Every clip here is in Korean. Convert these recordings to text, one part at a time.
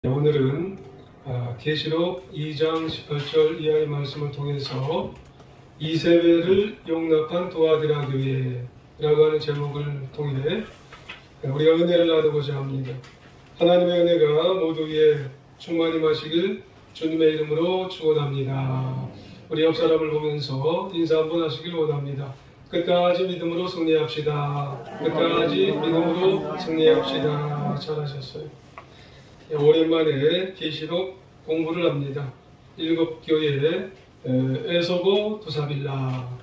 오늘은 계시록 2장 18절 이하의 말씀을 통해서 이세벨을 용납한 두아디라 교회라고 하는 제목을 통해 우리가 은혜를 나누고자 합니다. 하나님의 은혜가 모두 위에 충만히 마시길 주님의 이름으로 축원합니다. 우리 옆 사람을 보면서 인사 한번 하시길 원합니다. 끝까지 믿음으로 승리합시다. 끝까지 믿음으로 승리합시다. 잘하셨어요. 오랜만에 계시록 공부를 합니다. 7교회 에서보 두사빌라.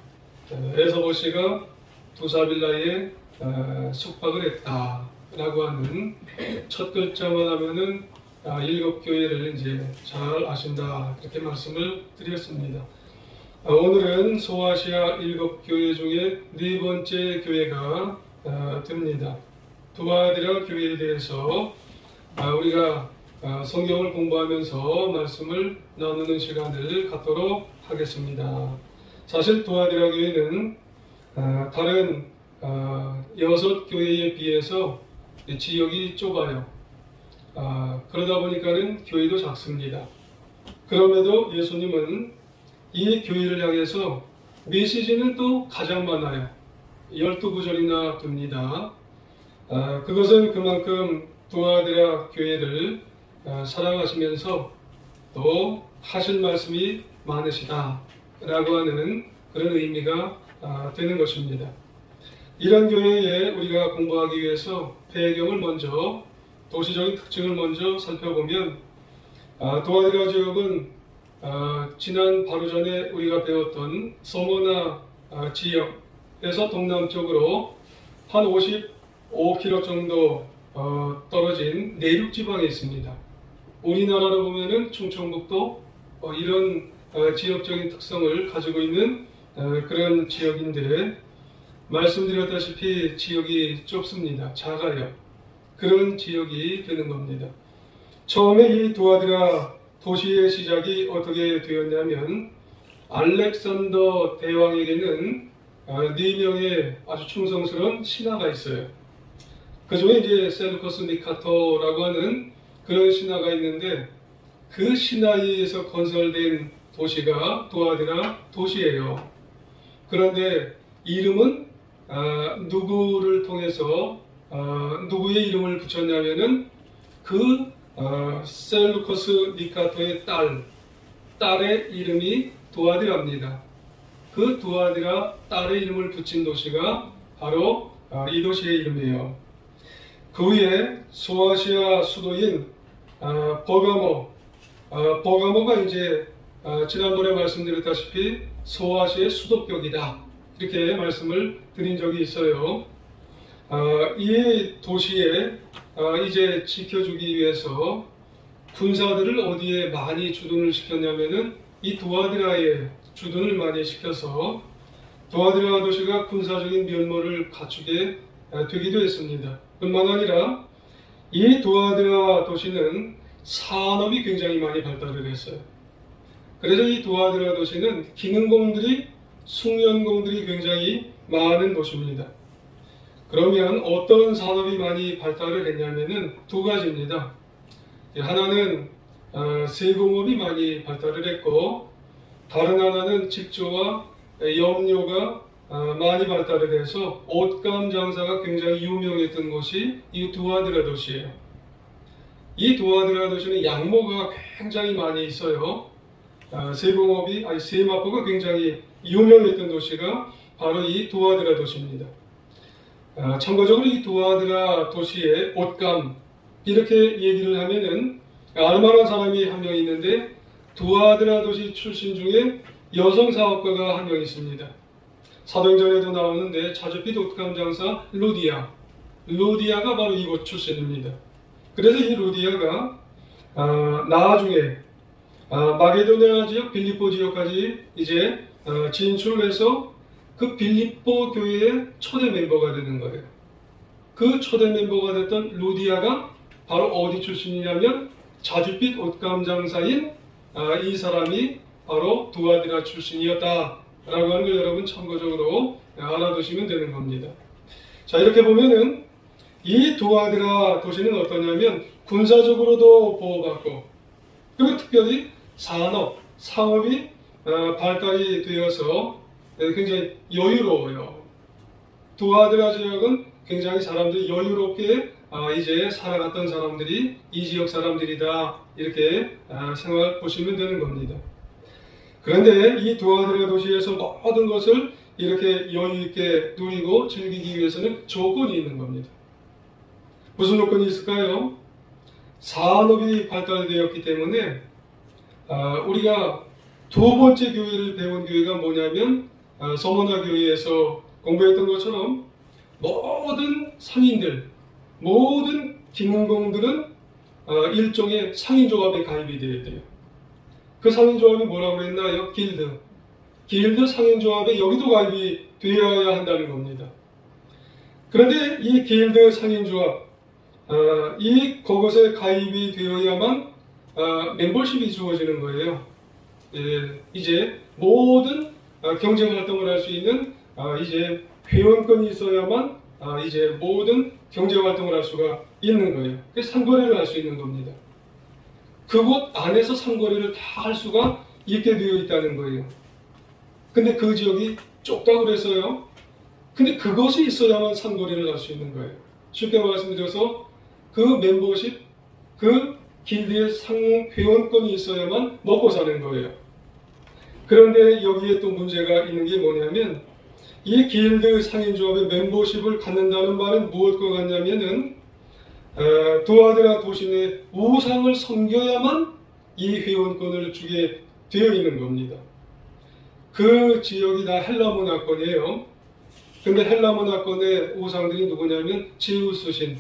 에서보 씨가 두사빌라에 숙박을 했다라고 하는 첫 글자만 하면은 7교회를 이제 잘 아신다, 그렇게 말씀을 드렸습니다. 오늘은 소아시아 7교회 중에 4번째 교회가 됩니다. 두아디라 교회에 대해서 우리가 성경을 공부하면서 말씀을 나누는 시간을 갖도록 하겠습니다. 사실 두아디라 교회는 다른 6교회에 비해서 지역이 좁아요. 그러다 보니까는 교회도 작습니다. 그럼에도 예수님은 이 교회를 향해서 메시지는 또 가장 많아요. 12구절이나 됩니다. 그것은 그만큼 두아디라 교회를 사랑하시면서 또 하실 말씀이 많으시다 라고 하는 그런 의미가 되는 것입니다. 이런 교회에 우리가 공부하기 위해서 배경을 먼저, 도시적인 특징을 먼저 살펴보면 두아디라 지역은 지난 바로 전에 우리가 배웠던 서머나 지역에서 동남쪽으로 한 55km 정도 떨어진 내륙지방에 있습니다. 우리나라로 보면은 충청북도 이런 지역적인 특성을 가지고 있는 그런 지역인데, 말씀드렸다시피 지역이 좁습니다. 작아요. 그런 지역이 되는 겁니다. 처음에 이 두아디라 도시의 시작이 어떻게 되었냐면, 알렉산더 대왕에게는 4명의 아주 충성스러운 신하가 있어요. 그 중에 이제 셀루커스 니카토라고 하는 그런 신하가 있는데, 그 신하에 의해서 건설된 도시가 두아디라 도시예요. 그런데 이름은 누구를 통해서 누구의 이름을 붙였냐면은 그 셀루커스 니카토의 딸의 이름이 두아디라입니다. 그 두아디라 딸의 이름을 붙인 도시가 바로 이 도시의 이름이에요. 그 위에 소아시아 수도인 버가모가 이제 지난번에 말씀드렸다시피 소아시아의 수도격이다, 이렇게 말씀을 드린 적이 있어요. 이 도시에 이제 지켜주기 위해서 군사들을 어디에 많이 주둔을 시켰냐면은 이 두아디라에 주둔을 많이 시켜서 두아디라 도시가 군사적인 면모를 갖추게 되기도 했습니다. 뿐만 아니라 이 두아디라 도시는 산업이 굉장히 많이 발달을 했어요. 그래서 이 두아디라 도시는 기능공들이, 숙련공들이 굉장히 많은 도시입니다. 그러면 어떤 산업이 많이 발달을 했냐면은 두 가지입니다. 하나는 세공업이 많이 발달을 했고, 다른 하나는 직조와 염료가 많이 발달을 해서 옷감 장사가 굉장히 유명했던 곳이 이 두아디라 도시예요. 이 두아디라 도시는 양모가 굉장히 많이 있어요. 세마포가 굉장히 유명했던 도시가 바로 이 두아디라 도시입니다. 참고적으로 이 두아디라 도시의 옷감, 이렇게 얘기를 하면은 알만한 사람이 한 명 있는데, 두아디라 도시 출신 중에 여성 사업가가 한 명 있습니다. 사도행전에도 나오는데 자주빛 옷감 장사 루디아가 바로 이곳 출신입니다. 그래서 이 루디아가 나중에 마게도냐 지역, 빌립보 지역까지 이제 진출해서 그 빌립보 교회의 초대 멤버가 되는 거예요. 그 초대 멤버가 됐던 루디아가 바로 어디 출신이냐면 자주빛 옷감 장사인 이 사람이 바로 두아디라 출신이었다 라고 하는 걸 여러분 참고적으로 알아두시면 되는 겁니다. 자, 이렇게 보면은 이 두아드라 도시는 어떠냐면 군사적으로도 보호받고 그리고 특별히 산업, 상업이 발달이 되어서 굉장히 여유로워요. 두아드라 지역은 굉장히 사람들이 여유롭게 이제 살아갔던 사람들이 이 지역 사람들이다 이렇게 생각해 보시면 되는 겁니다. 그런데 이 두아드라 도시에서 모든 것을 이렇게 여유있게 누리고 즐기기 위해서는 조건이 있는 겁니다. 무슨 조건이 있을까요? 산업이 발달되었기 때문에 우리가 두 번째 교회를 배운 교회가 뭐냐면 서머나 교회에서 공부했던 것처럼 모든 상인들, 모든 기능공들은 일종의 상인조합에 가입이 되어야 돼요. 그 상인조합이 뭐라고 했나요? 길드 상인조합에 여기도 가입이 되어야 한다는 겁니다. 그런데 이 길드 상인조합, 그것에 가입이 되어야만 멤버십이 주어지는 거예요. 이제 모든 경제활동을 할 수 있는 이제 회원권이 있어야만 이제 모든 경제활동을 할 수가 있는 거예요. 그래서 상거래를 할 수 있는 겁니다. 그곳 안에서 상거래를 다 할 수가 있게 되어 있다는 거예요. 근데 그 지역이 좁다고 그래서요. 근데 그것이 있어야만 상거래를 할 수 있는 거예요. 쉽게 말씀드려서 그 멤버십, 그 길드의 상회원권이 있어야만 먹고 사는 거예요. 그런데 여기에 또 문제가 있는 게 뭐냐면 이 길드 상인조합의 멤버십을 갖는다는 말은 무엇과 같냐면은 두아드라 도시의 우상을 섬겨야만 이 회원권을 주게 되어 있는 겁니다. 그 지역이 다 헬라 문화권이에요. 근데 헬라 문화권의 우상들이 누구냐면 제우스 신.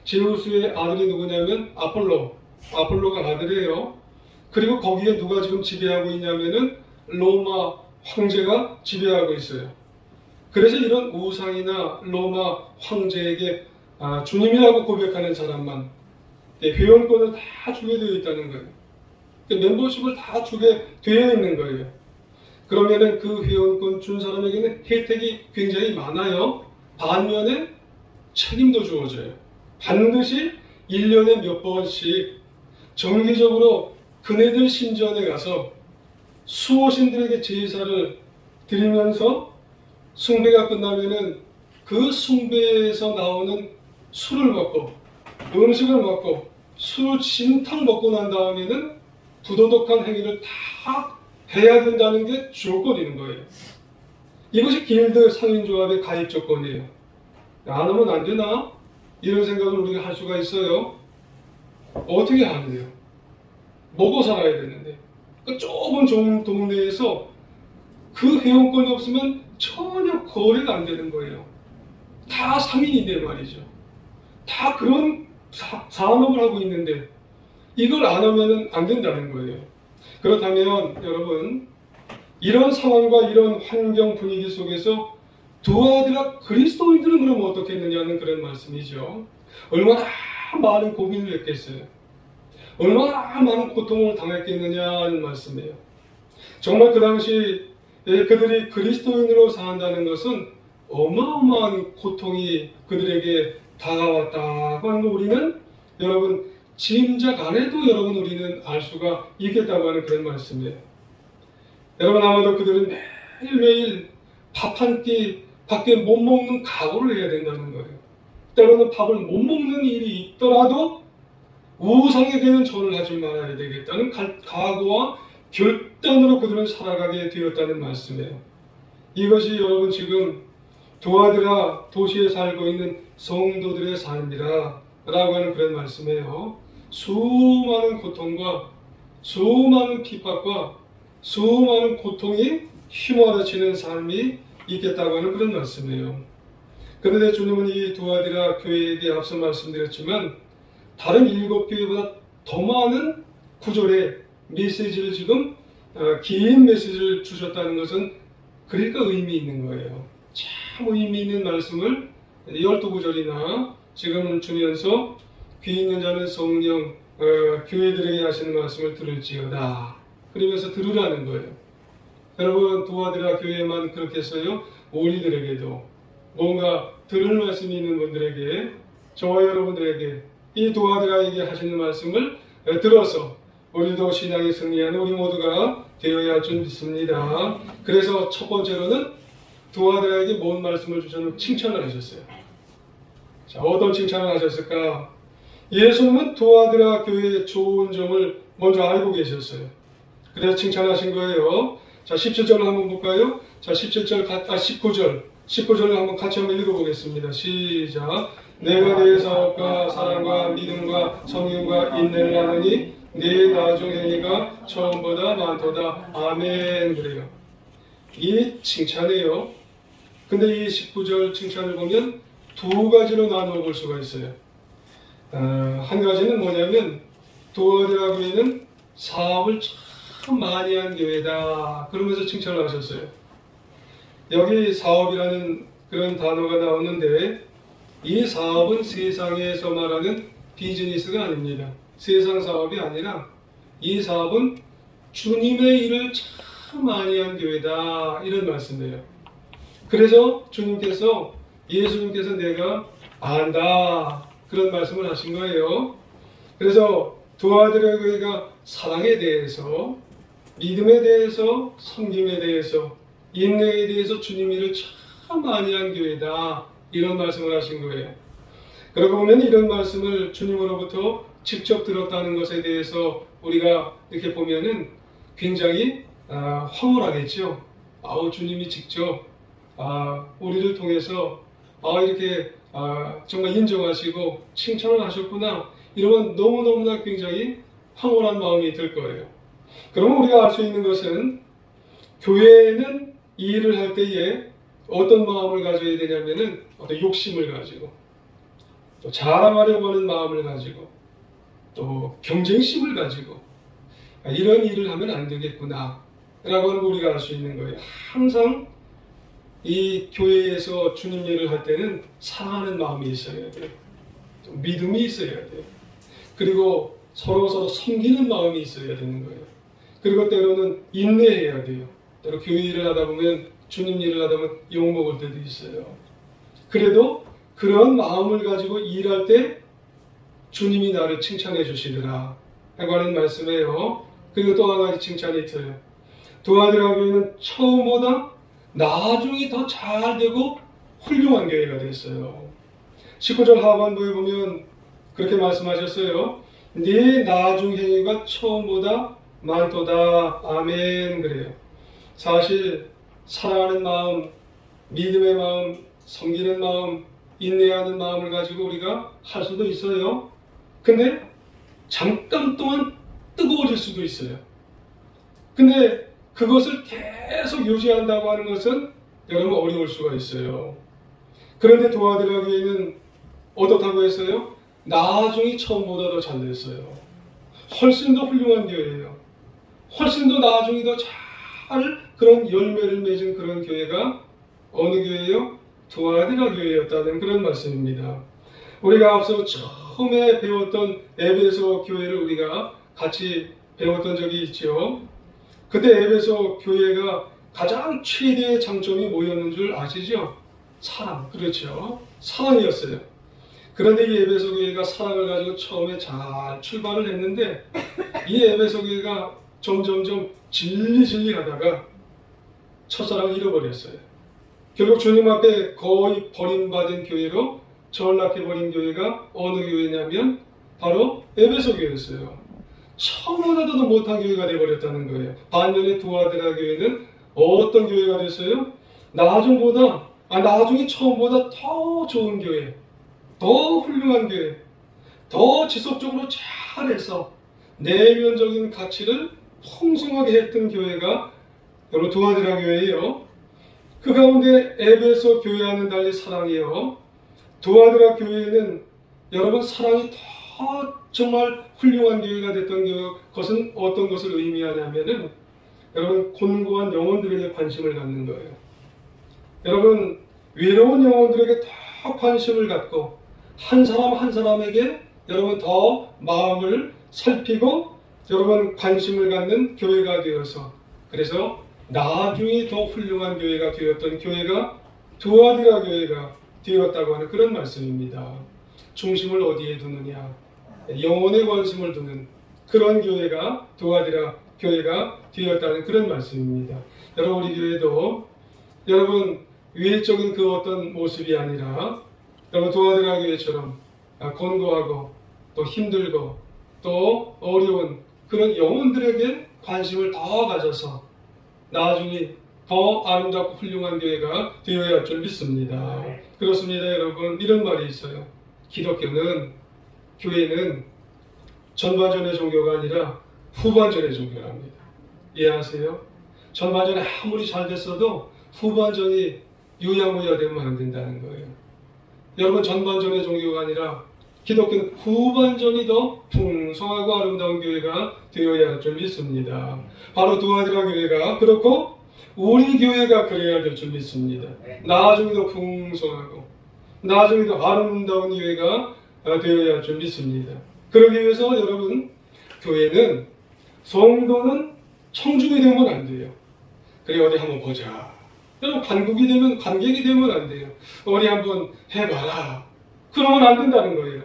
제우스의 아들이 누구냐면 아폴로가 아들이에요. 그리고 거기에 누가 지금 지배하고 있냐면은 로마 황제가 지배하고 있어요. 그래서 이런 우상이나 로마 황제에게 주님이라고 고백하는 사람만 회원권을 다 주게 되어 있다는 거예요. 멤버십을 다 주게 되어 있는 거예요. 그러면은 그 회원권 준 사람에게는 혜택이 굉장히 많아요. 반면에 책임도 주어져요. 반드시 1년에 몇 번씩 정기적으로 그네들 신전에 가서 수호신들에게 제사를 드리면서 숭배가 끝나면은 그 숭배에서 나오는 술을 먹고 음식을 먹고 술 진탕 먹고 난 다음에는 부도덕한 행위를 다 해야 된다는 게 조건인 거예요. 이것이 길드 상인조합의 가입 조건이에요. 안 하면 안 되나? 이런 생각을 우리가 할 수가 있어요. 어떻게 하는데요? 먹고 살아야 되는데 그 좁은 동네에서 그 회원권이 없으면 전혀 거래가 안 되는 거예요. 다 상인인데 말이죠. 다 그런 산업을 하고 있는데 이걸 안 하면 안 된다는 거예요. 그렇다면 여러분 이런 상황과 이런 환경 분위기 속에서 두아드라 그리스도인들은 그럼 어떻게 했느냐는 그런 말씀이죠. 얼마나 많은 고민을 했겠어요. 얼마나 많은 고통을 당했겠느냐는 말씀이에요. 정말 그 당시 그들이 그리스도인으로 산다는 것은 어마어마한 고통이 그들에게 다가왔다고 하는 거 우리는 여러분 짐작 안 해도 여러분 우리는 알 수가 있겠다고 하는 그런 말씀이에요. 여러분 아마도 그들은 매일매일 밥 한 끼 밖에 못 먹는 각오를 해야 된다는 거예요. 때로는 밥을 못 먹는 일이 있더라도 우상에 대한 절을 하지 말아야 되겠다는 각오와 결단으로 그들은 살아가게 되었다는 말씀이에요. 이것이 여러분 지금 두아드라 도시에 살고 있는 성도들의 삶이라 라고 하는 그런 말씀이에요. 수많은 고통과 수많은 핍박과 수많은 고통이 휘몰아치는 삶이 있겠다고 하는 그런 말씀이에요. 그런데 주님은 이 두아드라 교회에게 앞서 말씀드렸지만 다른 7교회보다 더 많은 구절의 메시지를 지금 긴 메시지를 주셨다는 것은 그러니까 의미 있는 거예요. 참 의미 있는 말씀을 12구절이나 지금 주면서 귀 있는 자는 성령 교회들에게 하시는 말씀을 들을지어다. 그러면서 들으라는 거예요. 여러분 두아드라 교회만 그렇게 했어요. 우리들에게도 뭔가 들을 말씀이 있는 분들에게 저와 여러분들에게 이 도아드라에게 하시는 말씀을 들어서 우리도 신앙에 승리하는 우리 모두가 되어야 할 줄 믿습니다. 그래서 첫 번째로는 도아드라에게 뭔 말씀을 주셨는지 칭찬을 하셨어요. 자, 어떤 칭찬을 하셨을까? 예수님은 도아드라 교회의 좋은 점을 먼저 알고 계셨어요. 그래서 칭찬하신 거예요. 자, 17절을 한번 볼까요? 자, 19절을 한번 같이 한번 읽어보겠습니다. 시작. 내가 내 사업과 사랑과 믿음과 성령과 인내를 하느니 내 나중 행위가 처음보다 많도다. 아멘. 그래요. 이 칭찬이에요. 근데 이 19절 칭찬을 보면 두 가지로 나누어 볼 수가 있어요. 한 가지는 뭐냐면 도아드라 교회는 사업을 참 많이 한 교회다. 그러면서 칭찬을 하셨어요. 여기 사업이라는 그런 단어가 나오는데 이 사업은 세상에서 말하는 비즈니스가 아닙니다. 세상 사업이 아니라 이 사업은 주님의 일을 참 많이 한 교회다. 이런 말씀이에요. 그래서 예수님께서 내가 안다. 그런 말씀을 하신 거예요. 그래서 도아드라 교회가 사랑에 대해서, 믿음에 대해서, 섬김에 대해서, 인내에 대해서 주님 일을 참 많이 한 교회다. 이런 말씀을 하신 거예요. 그러고 보면 이런 말씀을 주님으로부터 직접 들었다는 것에 대해서 우리가 이렇게 보면은 굉장히 황홀하겠죠. 주님이 직접 우리를 통해서 이렇게 정말 인정하시고 칭찬을 하셨구나. 이러면 너무너무나 굉장히 황홀한 마음이 들 거예요. 그러면 우리가 알 수 있는 것은 교회에는 이 일을 할 때에 어떤 마음을 가져야 되냐면은 어떤 욕심을 가지고 또 자랑하려고 하는 마음을 가지고 또 경쟁심을 가지고 이런 일을 하면 안 되겠구나 라고 하는 거 우리가 알 수 있는 거예요. 항상 이 교회에서 주님 일을 할 때는 사랑하는 마음이 있어야 돼요. 좀 믿음이 있어야 돼요. 그리고 서로 섬기는 마음이 있어야 되는 거예요. 그리고 때로는 인내해야 돼요. 때로 교회 일을 하다 보면 주님 일을 하다 보면 욕먹을 때도 있어요. 그래도 그런 마음을 가지고 일할 때 주님이 나를 칭찬해 주시더라 라고 하는 말씀이에요. 그리고 또 한 가지 칭찬이 있어요. 도아드라 교회는 처음보다 나중이 더 잘 되고 훌륭한 교회가 됐어요. 19절 하반부에 보면 그렇게 말씀하셨어요. 네 나중 행위가 처음보다 많도다. 아멘. 그래요. 사실 사랑하는 마음, 믿음의 마음, 섬기는 마음, 인내하는 마음을 가지고 우리가 할 수도 있어요. 근데 잠깐 동안 뜨거워질 수도 있어요. 근데 그것을 계속 유지한다고 하는 것은 여러분 어려울 수가 있어요. 그런데 도아드라 교회는 어떻다고 했어요? 나중이 처음보다 더 잘 됐어요. 훨씬 더 훌륭한 교회예요. 훨씬 더 나중이 더 잘 그런 열매를 맺은 그런 교회가 어느 교회예요? 도아드라 교회였다는 그런 말씀입니다. 우리가 앞서 처음에 배웠던 에베소 교회를 우리가 같이 배웠던 적이 있죠. 그때 에베소 교회가 가장 최대의 장점이 뭐였는 줄 아시죠? 사랑. 그렇죠. 사랑이었어요. 그런데 이 에베소 교회가 사랑을 가지고 처음에 잘 출발을 했는데 이 에베소 교회가 점점점 질리질리 하다가 첫사랑을 잃어버렸어요. 결국 주님 앞에 거의 버림받은 교회로 전락해버린 교회가 어느 교회냐면 바로 에베소 교회였어요. 처음보다도 더 못한 교회가 되어버렸다는 거예요. 반면에 도아드라 교회는 어떤 교회가 됐어요? 나중이 처음보다 더 좋은 교회, 더 훌륭한 교회, 더 지속적으로 잘해서 내면적인 가치를 풍성하게 했던 교회가 여러분 도아드라 교회예요. 그 가운데 에베소 교회와는 달리 사랑이에요. 도아드라 교회는 여러분 사랑이 더 정말 훌륭한 교회가 됐던 것은 어떤 것을 의미하냐면은 여러분 곤고한 영혼들에게 관심을 갖는 거예요. 여러분 외로운 영혼들에게 더 관심을 갖고 한 사람 한 사람에게 여러분 더 마음을 살피고 여러분 관심을 갖는 교회가 되어서 그래서 나중에 더 훌륭한 교회가 되었던 교회가 도아드라 교회가 되었다고 하는 그런 말씀입니다. 중심을 어디에 두느냐, 영혼에 관심을 두는 그런 교회가 두아디라 교회가 되었다는 그런 말씀입니다. 여러분, 우리 교회도 여러분 외적인 그 어떤 모습이 아니라 여러분 두아디라 교회처럼 권고하고 또 힘들고 또 어려운 그런 영혼들에게 관심을 더 가져서 나중에 더 아름답고 훌륭한 교회가 되어야 할 줄 믿습니다. 그렇습니다. 여러분, 이런 말이 있어요. 교회는 전반전의 종교가 아니라 후반전의 종교랍니다. 이해하세요? 전반전에 아무리 잘 됐어도 후반전이 유야무야 되면 안 된다는 거예요. 여러분, 전반전의 종교가 아니라 기독교는 후반전이 더 풍성하고 아름다운 교회가 되어야 할 줄 믿습니다. 바로 두아디라 교회가 그렇고 우리 교회가 그래야 될 줄 믿습니다. 나중에 더 풍성하고 나중에 더 아름다운 교회가 되어야 할 줄 믿습니다. 그러기 위해서 여러분, 교회는 성도는 청중이 되면 안 돼요. 그래 어디 한번 보자. 여러분, 관객이 되면 안 돼요. 어디 한번 해봐라. 그러면 안 된다는 거예요.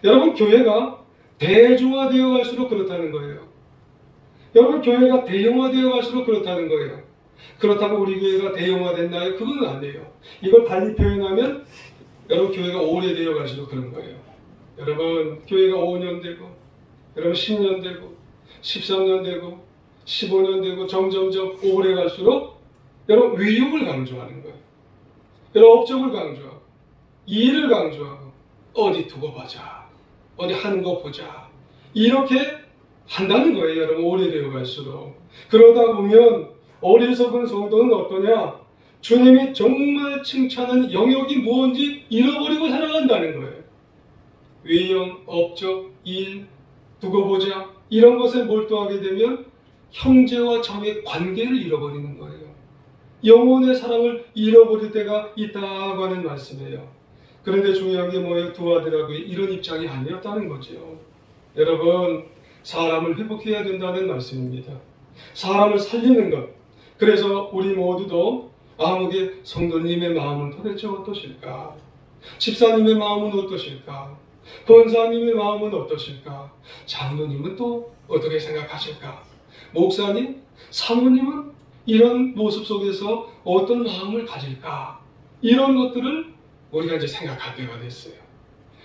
여러분, 교회가 대중화되어 갈수록 그렇다는 거예요. 여러분, 교회가 대형화되어 갈수록 그렇다는 거예요. 그렇다고 우리 교회가 대형화됐나요? 그건 아니에요. 이걸 달리 표현하면 여러분, 교회가 오래되어 갈수록 그런 거예요. 여러분, 교회가 5년 되고 여러분 10년 되고 13년 되고 15년 되고 점점점 오래 갈수록 여러분 위용을 강조하는 거예요. 여러분, 업적을 강조하고 일을 강조하고 어디 두고 보자, 어디 하는 거 보자, 이렇게 한다는 거예요. 여러분, 오래되어 갈수록. 그러다 보면 어리석은 성도는 어떠냐? 주님이 정말 칭찬한 영역이 뭔지 잃어버리고 살아간다는 거예요. 외형, 업적, 일, 두고 보자, 이런 것에 몰두하게 되면 형제와 정의 관계를 잃어버리는 거예요. 영혼의 사랑을 잃어버릴 때가 있다고 하는 말씀이에요. 그런데 중요한 게 뭐예요? 두아디라고의 이런 입장이 아니었다는 거죠. 여러분, 사람을 회복해야 된다는 말씀입니다. 사람을 살리는 것. 그래서 우리 모두도 아무개 성도님의 마음은 도대체 어떠실까? 집사님의 마음은 어떠실까? 권사님의 마음은 어떠실까? 장로님은 또 어떻게 생각하실까? 목사님, 사모님은 이런 모습 속에서 어떤 마음을 가질까? 이런 것들을 우리가 이제 생각할 때가 됐어요.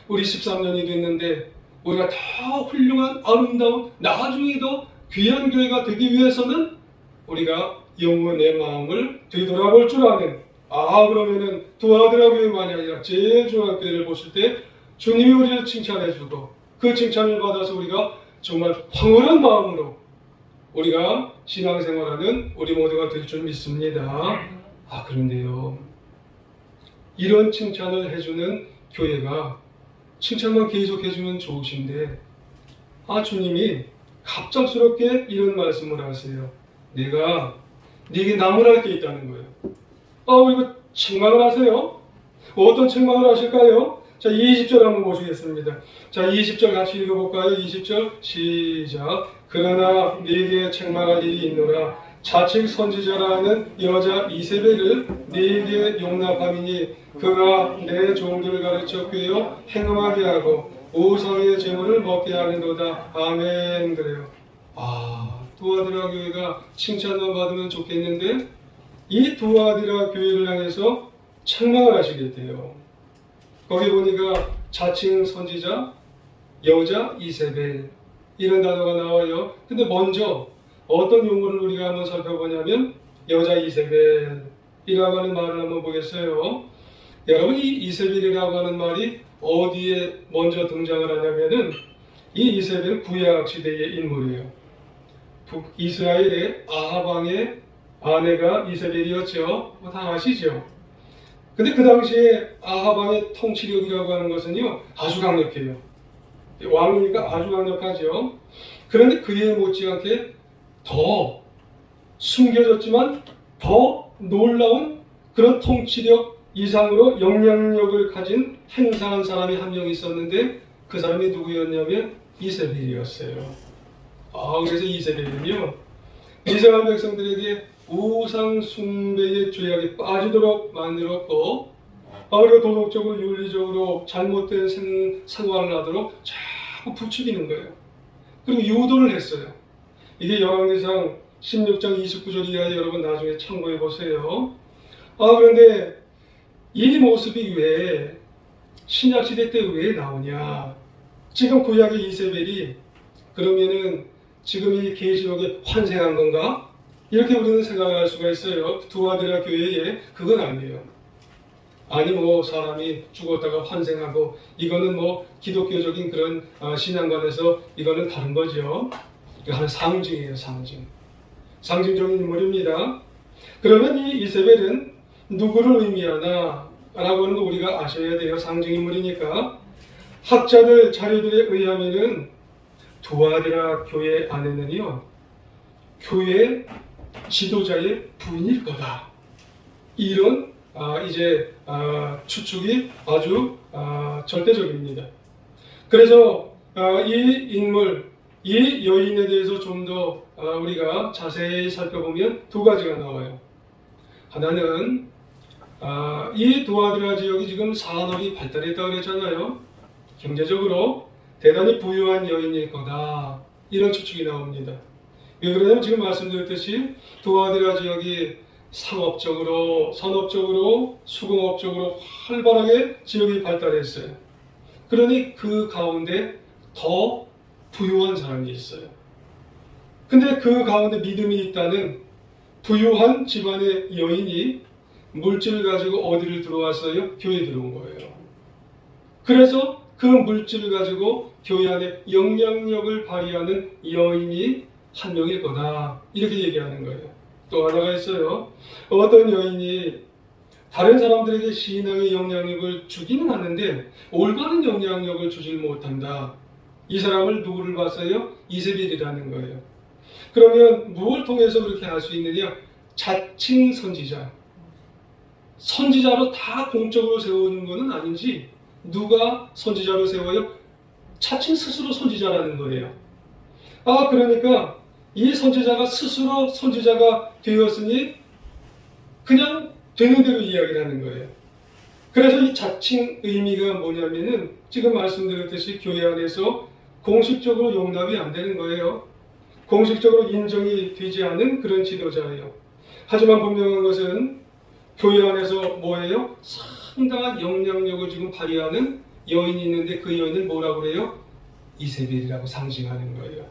우리 13년이 됐는데 우리가 더 훌륭한 아름다운 나중에 더 귀한 교회가 되기 위해서는 우리가 영혼의 마음을 되돌아볼 줄 아는, 그러면은 두아디라 교회만이 아니라 제일 중요한 교회를 보실 때 주님이 우리를 칭찬해주고 그 칭찬을 받아서 우리가 정말 황홀한 마음으로 우리가 신앙생활하는 우리 모두가 될 줄 믿습니다. 그런데요, 이런 칭찬을 해주는 교회가 칭찬만 계속 해주면 좋으신데 주님이 갑작스럽게 이런 말씀을 하세요. 내가 네게 나무랄 게 있다는 거예요. 이거 책망을 하세요? 어떤 책망을 하실까요? 자, 20절 한번 보시겠습니다. 자, 20절 같이 읽어볼까요? 20절 시작. 그러나 네게 책망할 일이 있노라. 자칭 선지자라는 여자 이세벨을 네게 용납함이니 그가 내 종들을 가르쳐 꾀어 행음하게 하고 우상의 제물을 먹게 하는도다. 아멘. 그래요. 두아디라 교회가 칭찬만 받으면 좋겠는데 이 두아디라 교회를 향해서 책망을 하시겠대요. 거기 보니까 자칭 선지자, 여자 이세벨 이런 단어가 나와요. 근데 먼저 어떤 용어를 우리가 한번 살펴보냐면 여자 이세벨이라고 하는 말을 한번 보겠어요. 여러분, 이 이세벨이라고 하는 말이 어디에 먼저 등장을 하냐면은 이 이세벨은 구약 시대의 인물이에요. 이스라엘의 아합 왕의 아내가 이세벨이었죠. 다 아시죠? 근데 그 당시에 아합 왕의 통치력이라고 하는 것은요, 아주 강력해요. 왕이니까 아주 강력하죠. 그런데 그에 못지않게 더 숨겨졌지만 더 놀라운 그런 통치력 이상으로 영향력을 가진 행사한 사람이 한 명 있었는데 그 사람이 누구였냐면 이세벨이었어요. 그래서 이세벨은요, 이스라엘 백성들에게 우상 숭배의 죄악에 빠지도록 만들었고 우리가 도덕적으로 윤리적으로 잘못된 생활을 하도록 자꾸 부추기는 거예요. 그리고 유도를 했어요. 이게 열왕기상 16장 29절 이하에 여러분 나중에 참고해 보세요. 그런데 이 모습이 왜 신약시대 때 왜 나오냐? 지금 구약의 이세벨이 그러면은 지금 이 계시록에 환생한 건가? 이렇게 우리는 생각을 할 수가 있어요. 두아드라 교회에 그건 아니에요. 아니 뭐 사람이 죽었다가 환생하고 이거는 뭐 기독교적인 그런 신앙관에서 이거는 다른 거죠. 하나의 상징이에요. 상징적인 인물입니다. 그러면 이 이세벨은 누구를 의미하나 라고 하는 거 우리가 아셔야 돼요. 상징인물이니까. 학자들 자료들에 의하면은 두아드라 교회 안에는요 교회 지도자의 부인일 거다. 이런 추측이 아주 절대적입니다. 그래서 이 인물, 이 여인에 대해서 좀 더 우리가 자세히 살펴보면 두 가지가 나와요. 하나는 이 두아드라 지역이 지금 산업이 발달했다고 그랬잖아요. 경제적으로 대단히 부유한 여인일 거다. 이런 추측이 나옵니다. 왜 그러냐면 지금 말씀드렸듯이 두아드라 지역이 상업적으로, 산업적으로, 수공업적으로 활발하게 지역이 발달했어요. 그러니 그 가운데 더 부유한 사람이 있어요. 근데 그 가운데 믿음이 있다는 부유한 집안의 여인이 물질을 가지고 어디를 들어왔어요? 교회에 들어온 거예요. 그래서 그 물질을 가지고 교회 안에 영향력을 발휘하는 여인이 한 명일 거다. 이렇게 얘기하는 거예요. 또 하나가 있어요. 어떤 여인이 다른 사람들에게 신앙의 영향력을 주기는 하는데 올바른 영향력을 주질 못한다. 이 사람을 누구를 봤어요? 이세벨이라는 거예요. 그러면 무엇을 통해서 그렇게 할 수 있느냐? 자칭 선지자. 선지자로 다 공적으로 세우는 것은 아닌지 누가 선지자로 세워요? 자칭 스스로 선지자라는 거예요. 그러니까 이 선지자가 스스로 선지자가 되었으니 그냥 되는 대로 이야기를 하는 거예요. 그래서 이 자칭 의미가 뭐냐면은 지금 말씀드렸듯이 교회 안에서 공식적으로 용납이 안 되는 거예요. 공식적으로 인정이 되지 않은 그런 지도자예요. 하지만 분명한 것은 교회 안에서 뭐예요? 상당한 영향력을 지금 발휘하는 여인이 있는데 그 여인을 뭐라고 그래요? 이세벨이라고 상징하는 거예요.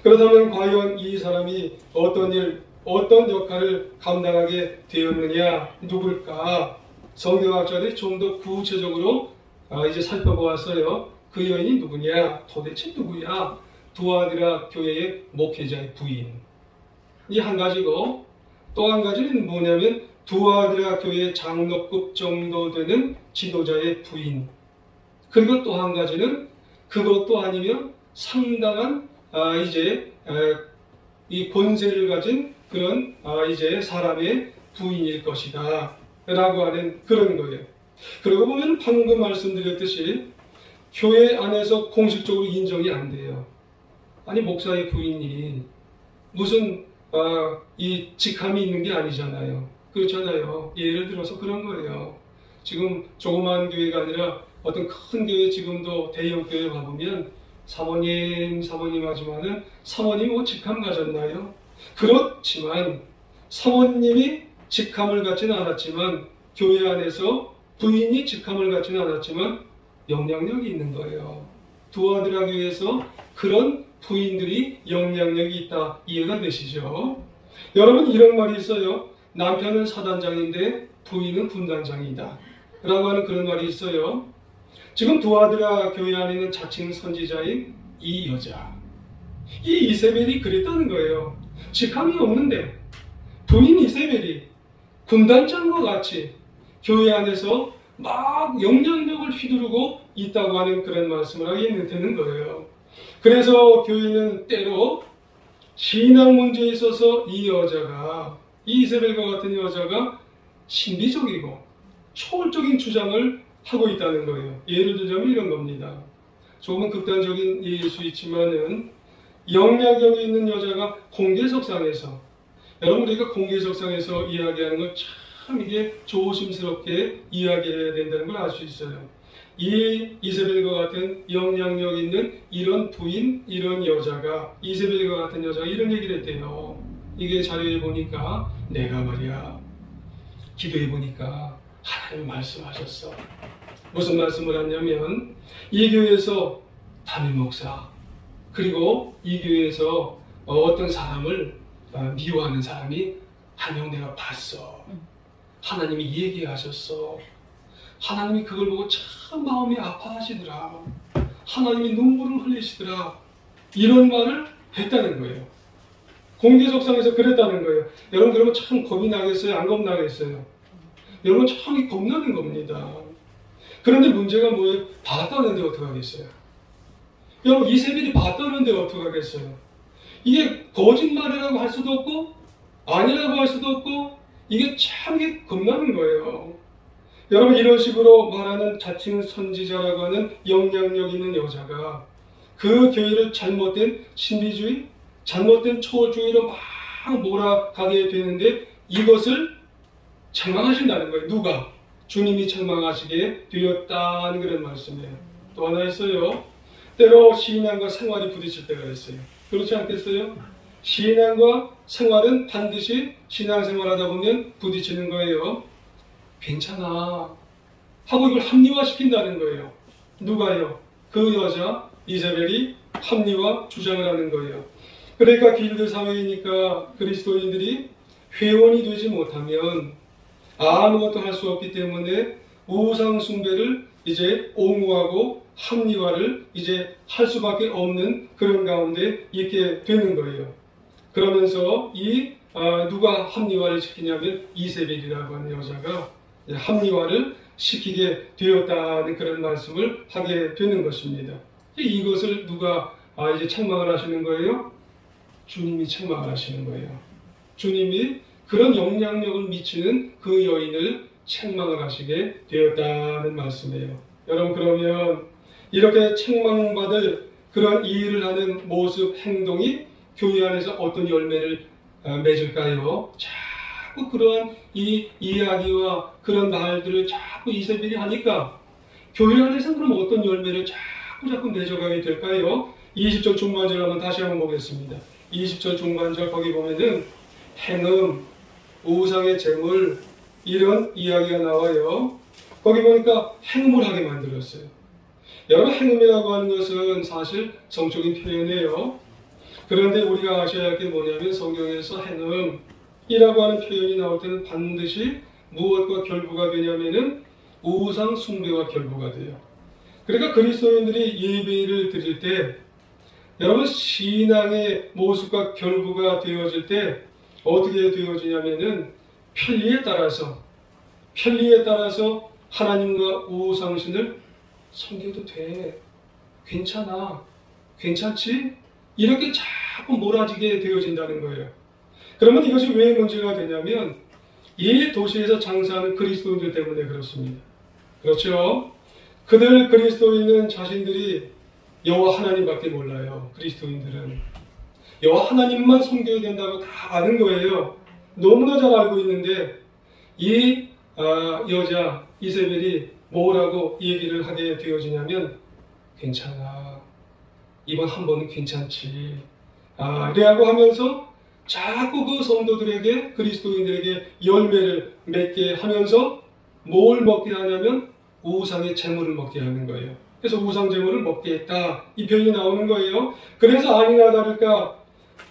그렇다면 과연 이 사람이 어떤 역할을 감당하게 되었느냐? 누굴까? 성경학자들이 좀 더 구체적으로 이제 살펴보았어요. 그 여인이 누구냐? 도대체 누구야? 두아드라 교회의 목회자의 부인. 이 한 가지고 또 한 가지는 뭐냐면 두아드라 교회 장로급 정도 되는 지도자의 부인. 그리고 또 한 가지는 그것도 아니면 상당한 이 권세를 가진 그런 이제 사람의 부인일 것이다 라고 하는 그런 거예요. 그러고 보면 방금 말씀드렸듯이 교회 안에서 공식적으로 인정이 안 돼요. 아니 목사의 부인이 무슨 이 직함이 있는 게 아니잖아요. 그렇잖아요. 예를 들어서 그런 거예요. 지금 조그마한 교회가 아니라 어떤 큰 교회, 지금도 대형 교회 가보면 사모님 하지만은 사모님이 뭐 직함 가졌나요? 그렇지만 사모님이 직함을 갖지는 않았지만 교회 안에서 부인이 직함을 갖지는 않았지만 영향력이 있는 거예요. 두아드라 교회에서 그런 부인들이 영향력이 있다. 이해가 되시죠? 여러분 이런 말이 있어요. 남편은 사단장인데 부인은 분단장이다 라고 하는 그런 말이 있어요. 지금 두아드라 교회 안에 있는 자칭 선지자인 이 여자, 이 이세벨이 그랬다는 거예요. 직함이 없는데 부인 이세벨이 군단장과 같이 교회 안에서 막 영향력을 휘두르고 있다고 하는 그런 말씀을 하게 되는 거예요. 그래서 교회는 때로 신앙 문제에 있어서 이 여자가, 이 이세벨과 같은 여자가 신비적이고 초월적인 주장을 하고 있다는 거예요. 예를 들자면 이런 겁니다. 조금은 극단적인 예일 수 있지만은 영향력이 있는 여자가 공개석상에서, 여러분 우리가 공개석상에서 이야기하는 걸 참 이게 조심스럽게 이야기해야 된다는 걸 알 수 있어요. 이 이세벨과 같은 영향력 있는 이런 부인, 이런 여자가, 이세벨과 같은 여자가 이런 얘기를 했대요. 이게 자료에 보니까 내가 말이야, 기도해 보니까 하나님 말씀하셨어. 무슨 말씀을 하냐면, 이 교회에서 담임 목사, 그리고 이 교회에서 어떤 사람을 미워하는 사람이 한 명 내가 봤어. 하나님이 얘기하셨어. 하나님이 그걸 보고 참 마음이 아파하시더라. 하나님이 눈물을 흘리시더라. 이런 말을 했다는 거예요. 공개석상에서 그랬다는 거예요. 여러분 그러면 참 겁이 나겠어요? 안 겁나겠어요? 여러분 참 겁나는 겁니다. 그런데 문제가 뭐예요? 봤다는데 어떡하겠어요? 여러분 이세벨이 봤다는데 어떡하겠어요? 이게 거짓말이라고 할 수도 없고 아니라고 할 수도 없고 이게 참 겁나는 거예요. 여러분 이런 식으로 말하는 자칭 선지자라고 하는 영향력 있는 여자가 그 교회를 잘못된 신비주의, 잘못된 초월주의로 막 몰아가게 되는데 이것을 책망하신다는 거예요. 누가? 주님이 책망하시게 되었다는 그런 말씀이에요. 또 하나 있어요. 때로 신앙과 생활이 부딪힐 때가 있어요. 그렇지 않겠어요? 신앙과 생활은 반드시 신앙생활 하다 보면 부딪히는 거예요. 괜찮아 하고 이걸 합리화시킨다는 거예요. 누가요? 그 여자 이세벨이 합리화 주장을 하는 거예요. 그러니까 길드 사회이니까 그리스도인들이 회원이 되지 못하면 아무것도 할 수 없기 때문에 우상 숭배를 이제 옹호하고 합리화를 이제 할 수밖에 없는 그런 가운데 있게 되는 거예요. 그러면서 누가 합리화를 시키냐면 이세벨이라고 하는 여자가 합리화를 시키게 되었다는 그런 말씀을 하게 되는 것입니다. 이것을 누가 이제 책망을 하시는 거예요? 주님이 책망을 하시는 거예요. 주님이 그런 영향력을 미치는 그 여인을 책망을 하시게 되었다는 말씀이에요. 여러분 그러면 이렇게 책망받을 그런 일을 하는 모습, 행동이 교회 안에서 어떤 열매를 맺을까요? 자꾸 그러한 이 이야기와 그런 말들을 자꾸 이세벨이 하니까 교회 안에서 그럼 어떤 열매를 자꾸 맺어가게 될까요? 20절 중반절 한번 다시 한번 보겠습니다. 20절 중반절 거기 보면은 행음, 우상의 제물 이런 이야기가 나와요. 거기 보니까 행음을 하게 만들었어요. 여러분 행음이라고 하는 것은 사실 성적인 표현이에요. 그런데 우리가 아셔야 할 게 뭐냐면 성경에서 행음이라고 하는 표현이 나올 때는 반드시 무엇과 결부가 되냐면은 우상 숭배와 결부가 돼요. 그러니까 그리스도인들이 예배를 드릴 때 여러분 신앙의 모습과 결부가 되어질 때 어떻게 되어지냐면은 편리에 따라서 하나님과 우상신을 섬겨도 돼. 괜찮아. 괜찮지? 이렇게 자꾸 몰아지게 되어진다는 거예요. 그러면 이것이 왜 문제가 되냐면 이 도시에서 장사하는 그리스도인들 때문에 그렇습니다. 그렇죠? 그들 그리스도인은 자신들이 여호와 하나님밖에 몰라요. 그리스도인들은 여호와 하나님만 섬겨야 된다고 다 아는 거예요. 너무나 잘 알고 있는데 이 여자 이세벨이 뭐라고 얘기를 하게 되어지냐면 괜찮아. 이번 한 번은 괜찮지. 이래하고 하면서 자꾸 그 성도들에게 그리스도인들에게 열매를 맺게 하면서 뭘 먹게 하냐면 우상의 재물을 먹게 하는 거예요. 그래서 우상 재물을 먹게 했다. 이 표현이 나오는 거예요. 그래서 아니나 다를까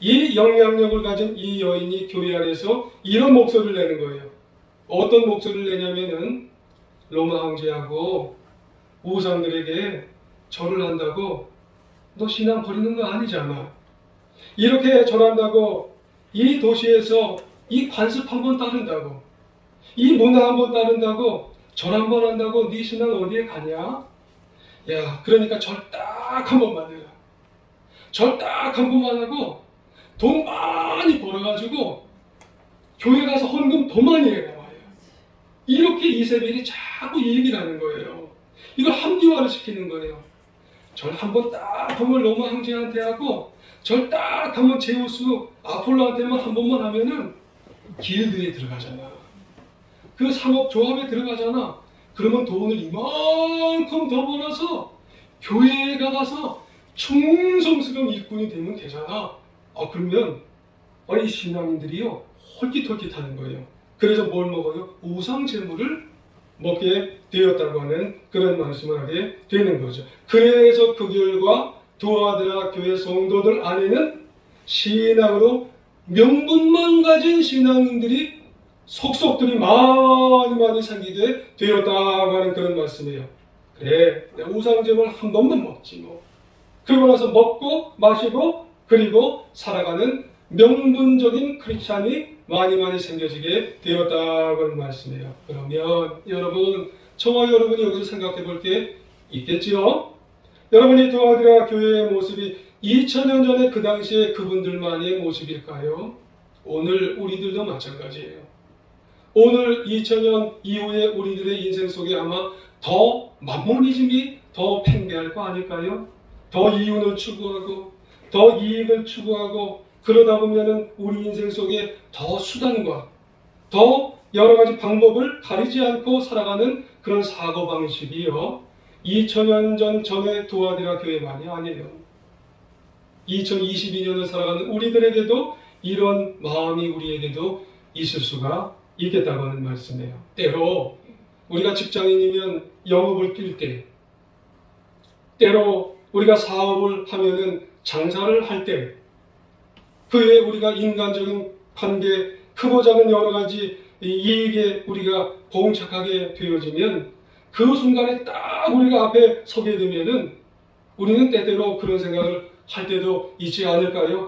이 영향력을 가진 이 여인이 교회 안에서 이런 목소리를 내는 거예요. 어떤 목소리를 내냐면은 로마 황제하고 우상들에게 절을 한다고 너 신앙 버리는 거 아니잖아. 이렇게 절한다고 이 도시에서 이 관습 한번 따른다고 이 문화 한번 따른다고 절 한번 한다고 네 신앙 어디에 가냐? 야 그러니까 절 딱 한 번만 해라. 절 딱 한 번만 하고 돈 많이 벌어가지고 교회 가서 헌금 더 많이 해라 말이야. 이렇게 이세벨이 자꾸 얘기를 하는 거예요. 이걸 합리화를 시키는 거예요. 절 한 번 딱 한 번 로마 황제한테 하고 절 딱 한 번 제우스 아폴로한테만 한 번만 하면은 길드에 들어가잖아. 그 상업조합에 들어가잖아. 그러면 돈을 이만큼 더 벌어서 교회에 가서 충성스러운 일꾼이 되면 되잖아. 그러면 이 신앙인들이요 홀깃홀깃하는 거예요. 그래서 뭘 먹어요? 우상 제물을 먹게 되었다고 하는 그런 말씀을 하게 되는 거죠. 그래서 그 결과 두아드라 교회 성도들 안에는 신앙으로 명분만 가진 신앙인들이 속속들이 많이 생기게 되었다고 하는 그런 말씀이에요. 그래, 우상제물 한 번만 먹지 뭐. 그러고 나서 먹고 마시고 그리고 살아가는 명분적인 크리스찬이 많이 생겨지게 되었다고 하는 말씀이에요. 그러면 여러분, 저와 여러분이 여기서 생각해 볼 게 있겠지요? 여러분이 두아드라 교회의 모습이 2000년 전에 그 당시에 그분들만의 모습일까요? 오늘 우리들도 마찬가지예요. 오늘 2000년 이후에 우리들의 인생 속에 아마 더 만모니즘이 더 팽배할 거 아닐까요? 더 이윤을 추구하고 더 이익을 추구하고 그러다 보면은 우리 인생 속에 더 수단과 더 여러 가지 방법을 가리지 않고 살아가는 그런 사고방식이요. 2000년 전에 두아드라 교회만이 아니에요. 2022년을 살아가는 우리들에게도 이런 마음이 우리에게도 있을 수가 있겠다고 하는 말씀이에요. 때로 우리가 직장인이면 영업을 뛸 때, 때로 우리가 사업을 하면은 장사를 할 때, 그에 우리가 인간적인 관계, 크고 작은 여러 가지 이익에 우리가 봉착하게 되어지면 그 순간에 딱 우리가 앞에 서게 되면은 우리는 때때로 그런 생각을 할 때도 있지 않을까요?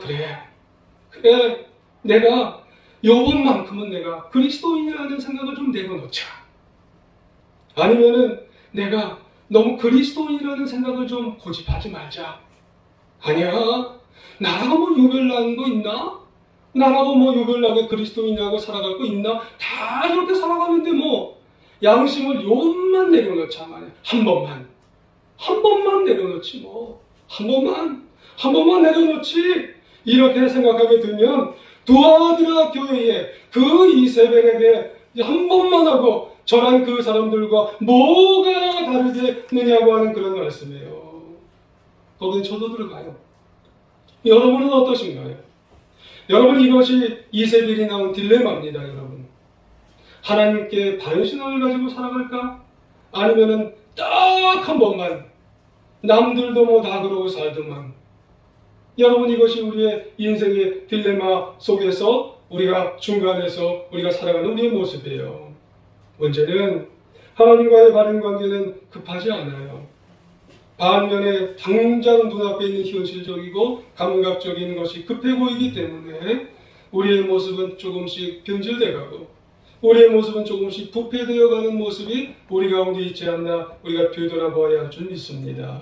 그래, 내가 요번만큼은 내가 그리스도인이라는 생각을 좀 내려놓자. 아니면은 내가 너무 그리스도인이라는 생각을 좀 고집하지 말자. 아니야, 나라고 뭐 유별나는 거 있나? 나라고 뭐 유별나게 그리스도인이라고 살아갈 거 있나? 다 저렇게 살아가는데 뭐 양심을 요것만 내려놓자 말이야. 한 번만 내려놓지 뭐. 한 번만 내려놓지. 이렇게 생각하게 되면 두아드라 교회에 그 이세벨에게 한 번만 하고 저랑 그 사람들과 뭐가 다르겠느냐고 하는 그런 말씀이에요. 거기에 저도 들어가요. 여러분은 어떠신가요? 여러분, 이것이 이세벨이 나온 딜레마입니다. 여러분, 하나님께 바른 신앙을 가지고 살아갈까? 아니면은 딱 한 번만 남들도 뭐 다 그러고 살더만. 여러분, 이것이 우리의 인생의 딜레마 속에서 우리가 중간에서 우리가 살아가는 우리의 모습이에요. 문제는 하나님과의 바른 관계는 급하지 않아요. 반면에 당장 눈앞에 있는 현실적이고 감각적인 것이 급해 보이기 때문에 우리의 모습은 조금씩 변질돼가고 우리의 모습은 조금씩 부패되어가는 모습이 우리 가운데 있지 않나 우리가 되돌아보아야 할 줄 믿습니다.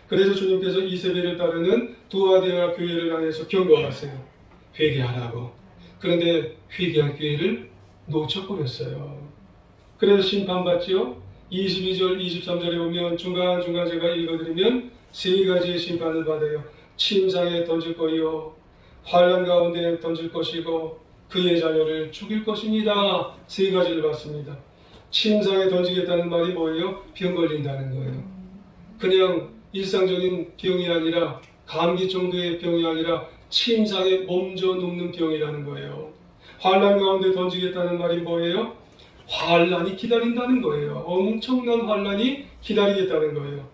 그래서 주님께서 이세벨을 따르는 두아드라 교회를 향해서 경고하세요. 회개하라고. 그런데 회개할 기회를 놓쳐버렸어요. 그래서 심판받지요. 22절, 23절에 보면 중간중간 제가 읽어드리면 세 가지의 심판을 받아요. 침상에 던질 거요, 환난 가운데 던질 것이고 그의 자녀를 죽일 것입니다. 세 가지를 받습니다. 침상에 던지겠다는 말이 뭐예요? 병 걸린다는 거예요. 그냥 일상적인 병이 아니라 감기 정도의 병이 아니라 침상에 몸져 눕는 병이라는 거예요. 환난 가운데 던지겠다는 말이 뭐예요? 환난이 기다린다는 거예요. 엄청난 환난이 기다리겠다는 거예요.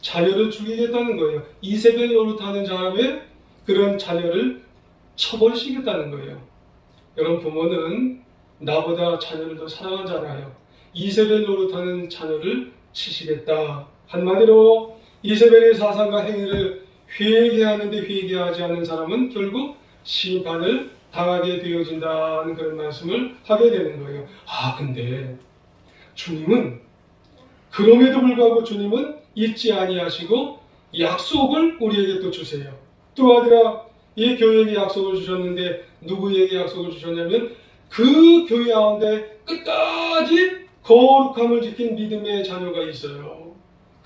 자녀를 죽이겠다는 거예요. 이세벨 노릇하는 사람의 그런 자녀를 처벌시키겠다는 거예요. 여러분, 부모는 나보다 자녀를 더 사랑하잖아요. 이세벨 노릇하는 자녀를 치시겠다. 한마디로 이세벨의 사상과 행위를 회개하는데 회개하지 않는 사람은 결국 심판을 당하게 되어진다는 그런 말씀을 하게 되는 거예요. 근데 주님은 그럼에도 불구하고 주님은 잊지 아니하시고 약속을 우리에게 또 주세요. 두아드라 이 교회에게 약속을 주셨는데 누구에게 약속을 주셨냐면 그 교회 가운데 끝까지 거룩함을 지킨 믿음의 자녀가 있어요.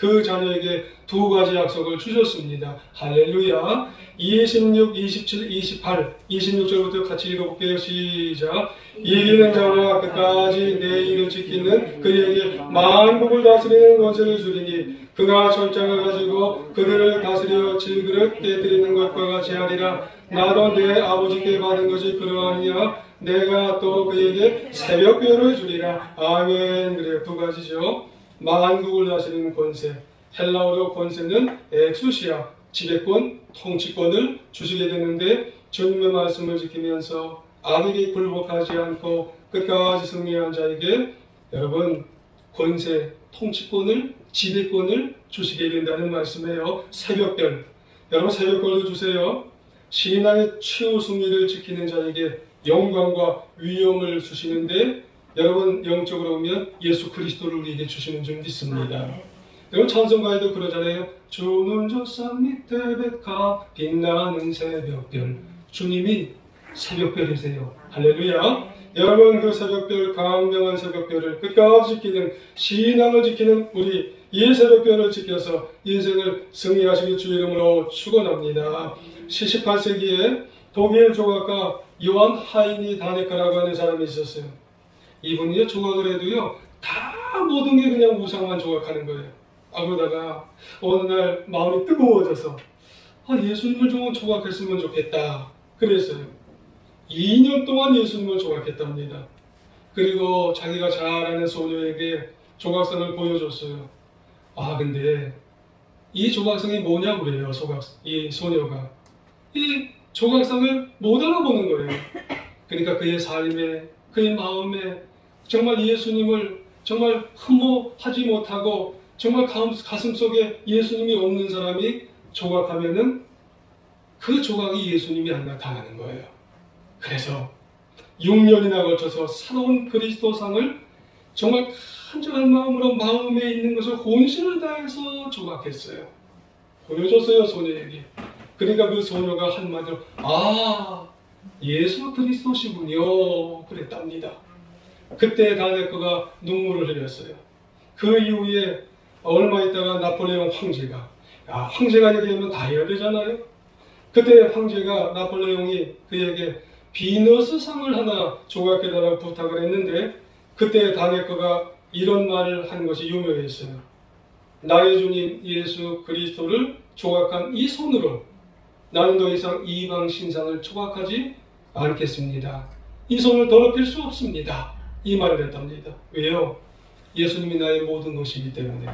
그 자녀에게 두 가지 약속을 주셨습니다. 할렐루야. 26, 27, 28, 26절부터 같이 읽어볼게요. 시작. 이기는 자와 끝까지 내 일을 지키는 그에게 만국을 다스리는 권세를 주리니 그가 철장을 가지고 그들을 다스려 질그릇 깨뜨리는 것과 같이 하리라. 나도 내 아버지께 받은 것이 그러하니라. 내가 또 그에게 새벽별을 주리라. 아멘. 그래요. 두 가지죠. 만국을 다스리는 권세. 헬라어로 권세는 엑수시아, 지배권, 통치권을 주시게 되는데 주님의 말씀을 지키면서 악에게 굴복하지 않고 끝까지 승리한 자에게 여러분 권세, 통치권을, 지배권을 주시게 된다는 말씀이에요. 새벽별. 여러분 새벽별도 주세요. 신앙의 최후 승리를 지키는 자에게 영광과 위엄을 주시는데 여러분 영적으로 보면 예수 그리스도를 우리에게 주시는 줄 믿습니다. 여러분 찬송가에도 그러잖아요. 주는 저산 밑에 백화 빛나는 새벽별. 주님이 새벽별이세요. 할렐루야. 여러분 그 새벽별, 광명한 새벽별을 끝까지 지키는, 신앙을 지키는 우리 이 새벽별을 지켜서 인생을 승리하시길 주의 이름으로 축원합니다. 78세기에 독일 조각가 요한 하이니 다네커라고 하는 사람이 있었어요. 이분이 조각을 해도요 다 모든 게 그냥 우상만 조각하는 거예요. 그러다가 어느 날 마음이 뜨거워져서 예수님을 좀 조각했으면 좋겠다 그랬어요. 2년 동안 예수님을 조각했답니다. 그리고 자기가 잘 아는 소녀에게 조각상을 보여줬어요. 근데 이 조각상이 뭐냐고 그래요. 이 소녀가 이 조각상을 못 알아보는 거예요. 그러니까 그의 삶에, 그의 마음에 정말 예수님을 정말 흠모하지 못하고 정말 가슴 속에 예수님이 없는 사람이 조각하면은 그 조각이 예수님이 안 나타나는 거예요. 그래서 6년이나 걸쳐서 새로운 그리스도상을 정말 간절한 마음으로 마음에 있는 것을 혼신을 다해서 조각했어요. 보여줬어요, 소녀에게. 그러니까 그 소녀가 한마디로 예수 그리스도시군요 그랬답니다. 그때 다네커가 눈물을 흘렸어요. 그 이후에 얼마 있다가 나폴레옹 황제가 황제가 얘기하면 다 해야 되잖아요. 그때 황제가 나폴레옹이 그에게 비너스상을 하나 조각해달라고 부탁을 했는데 그때 다네커가 이런 말을 한 것이 유명했어요. 나의 주님 예수 그리스도를 조각한 이 손으로 나는 더 이상 이방 신상을 조각하지 않겠습니다. 이 손을 더럽힐 수 없습니다. 이 말을 했답니다. 왜요? 예수님이 나의 모든 것이기 때문에.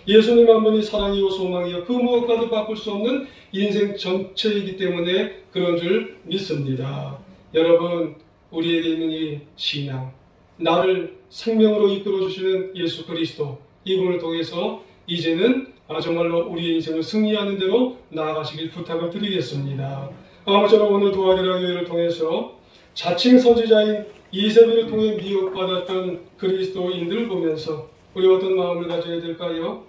예수님 한 분이 사랑이요 소망이요 그 무엇과도 바꿀 수 없는 인생 전체이기 때문에 그런 줄 믿습니다. 여러분 우리에게 있는 이 신앙, 나를 생명으로 이끌어 주시는 예수 그리스도, 이분을 통해서 이제는 정말로 우리의 인생을 승리하는 대로 나아가시길 부탁을 드리겠습니다. 아무쪼록 오늘 도와드리는 교회를 통해서 자칭 선지자인 이세벨을 통해 미혹받았던 그리스도인들을 보면서 우리 어떤 마음을 가져야 될까요?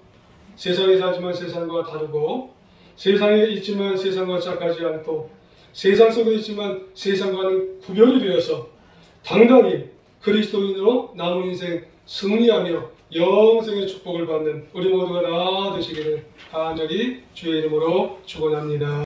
세상에 살지만 세상과 다르고 세상에 있지만 세상과 짝하지 않고 세상 속에 있지만 세상과는 구별이 되어서 당당히 그리스도인으로 남은 인생 승리하며 영생의 축복을 받는 우리 모두가 다 되시기를 간절히 주의 이름으로 축원합니다.